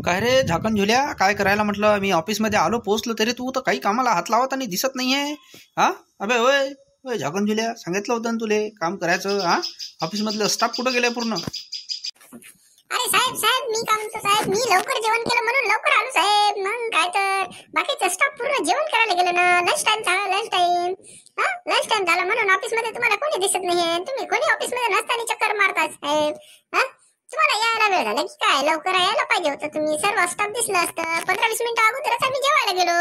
काय रे झाकण झुल्या, काय करायला म्हटलं? मी ऑफिसमध्ये आलो, पोहोचलो, तरी तू तर काही कामाला हात लावत आणि दिसत नाहीये. हा अबे होय होय, झाकण झुल्या, सांगितलं होतं ना तुले काम करायचं. हा ऑफिसमधलं स्टाफ कुठं गेलाय पूर्ण? अरे साहेब साहेब मी काय म्हणतो साहेब, मी लवकर जेवण केलं म्हणून लवकर आलो साहेब. मग काय तर बाकीचं स्टाफ पूर्ण जेवण करायला गेलं ना. लंच टाइम झाला, लंच टाइम. हा लंच टाइम झाला म्हणून ऑफिस मध्ये तुम्हाला कोणी दिसत नाहीये. तुम्ही कोणी ऑफिस मध्ये नसताना चक्कर मारताय साहेब. हा तुम्हाला यायला वेळ झाला की काय? लवकर यायला पाहिजे होतं तुम्ही. सर्व स्टाफ दिसलं असतं. 15-20 मिनिटं अगोदरच आम्ही जेवायला गेलो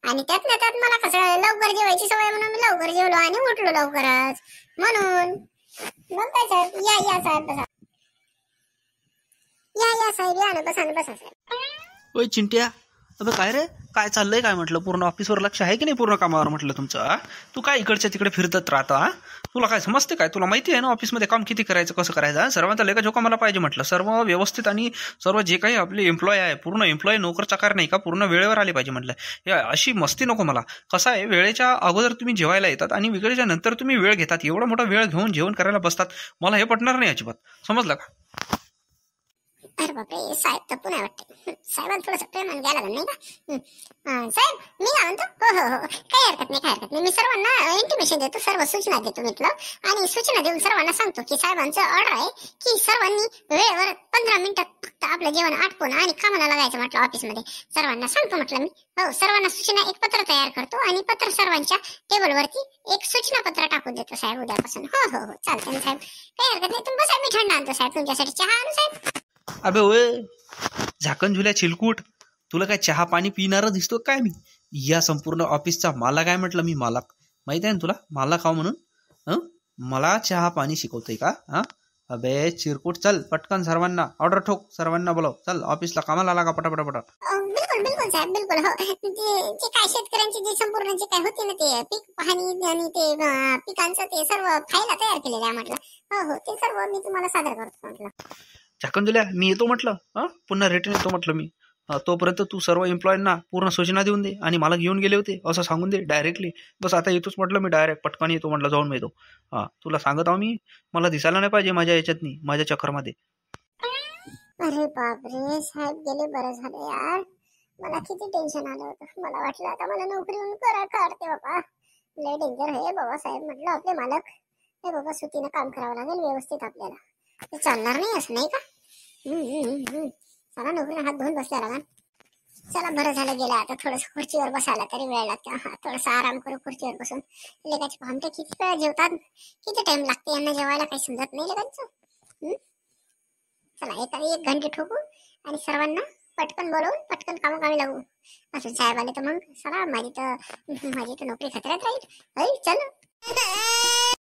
आणि त्यात मला कसं लवकर जेवायची सवय म्हणून मी लवकर जेवलो आणि उठलो लवकरच म्हणून. मग काय साहेब, या साहेब बसा. या साहेब, या ना, बसा ना, बसा साहेब. ओय चिंट्या, अबे काय रे, काय चाललंय काय म्हटलं? पूर्ण ऑफिसवर लक्ष आहे की नाही पूर्ण कामावर म्हटलं तुमचं? हा तू काय इकडच्या तिकडे फिरतत राहता? हा तुला काय समजते काय? तुला माहिती आहे ना ऑफिसमध्ये काम किती करायचं, कसं करायचं? सर्वांचा लेखाजोखा मला पाहिजे म्हटलं. सर्व व्यवस्थित आणि सर्व जे काही आपले एम्प्लॉय आहे पूर्ण एम्प्लॉय नोकर चाकार नाही का, पूर्ण वेळेवर आले पाहिजे म्हटलं. हे अशी मस्ती नको मला. कसं आहे, वेळेच्या अगोदर तुम्ही जेवायला येतात आणि वेळेच्या नंतर तुम्ही वेळ घेतात. एवढा मोठा वेळ घेऊन जेवण करायला बसतात. मला हे पटणार नाही अजिबात, समजलं का? अरे बापरे, साहेब तर पुन्हा वाटते. साहेबांना थोडंसं प्रेमान घ्यायला लागलं नाही का? साहेब मी काय म्हणतो, हो काही हरकत नाही. मी सर्वांना इंटिमेशन देतो, सर्व सूचना देतो म्हटलं. आणि सूचना देऊन सर्वांना सांगतो की साहेबांचं ऑर्डर आहे की सर्वांनी वेळेवर 15 मिनिटात फक्त आपलं जेवण आटपून आणि कामाला लागायचं म्हटलं ऑफिसमध्ये. सर्वांना सांगतो म्हटलं मी. हो, सर्वांना सूचना, एक पत्र तयार करतो आणि पत्र सर्वांच्या टेबलवरती एक सूचना पत्र टाकून देतो साहेब उद्यापासून. हो चालतंय ना साहेब, काही हरकत नाही. तुम्ही बसा, मी थंड आणतो साहेब तुमच्यासाठी. चहा आणू साहेब? अबे होय झाकण झुल्या चिलकूट, तुला काय चहा पाणी पिणारं दिसतो काय मी? या संपूर्ण ऑफिसचा मालक आहे म्हटलं मी. मालक माहित आहे ना तुला, मालक आहो म्हणून. मला चहा पाणी शिकवतोय का? हा अबे चिरकुट, चल पटकन सर्वांना ऑर्डर ठोक, सर्वांना बोलव, चल ऑफिसला कामाला लागा पटापट. बिलकुल साहेब, बिलकुल. हो, जे काय शेतकऱ्यांची जे संपूर्ण जे काय होते ना ते पीक पाहणी आणि ते पिकांचं ते सर्व फायला तयार केलेलं आहे म्हटलं. हो ते सर्व मी तुम्हाला सादर करतो म्हटलं. झाकण दिल्या, मी येतो म्हटलं. पुन्हा रिटर्न येतो म्हटलं मी. तोपर्यंत तू सर्व एम्प्लॉयींना पूर्ण सूचना देऊन दे आणि मला घेऊन गेले होते असं सांगून दे डायरेक्टली. बस आता येतोच म्हटलं मी, डायरेक्ट पटकन येतो म्हटलं, जाऊन येतो. तुला सांगत आहो मी, मला दिसायला नाही पाहिजे माझ्या याच्यातनी, माझ्या चक्करमध्ये. अरे बापरे साहेब, गेले बरं झालं यार. मला किती टेन्शन आलं होतं. मला वाटलं आता मला नोकरीवरून काढते बाबा. लय डेंजर आहे बाबा साहेब. म्हटलं आपले मालक हे बाबा सुतीनं काम करावं लागेल व्यवस्थित आपल्याला. ते चालणार नाही असं नाही का? चला नोकरीला हात धुवून बसल्या लागणार. चला बरं झालं गेलं. आता थोडस खुर्चीवर बसायला तरी वेळ लागते. थोडासा आराम करू खुर्चीवर बसून. लेकाचे पाहते किती वेळ जेवतात, किती टाइम लागते यांना जेवायला, काही समजत नाही लेकांचं. चला एक घंटे ठोकू आणि सर्वांना पटकन बोलवून पटकन कामोकामी लागू. असं साहेब आले तर मग चला माझी तर नोकरी खतऱ्यात राहील. चल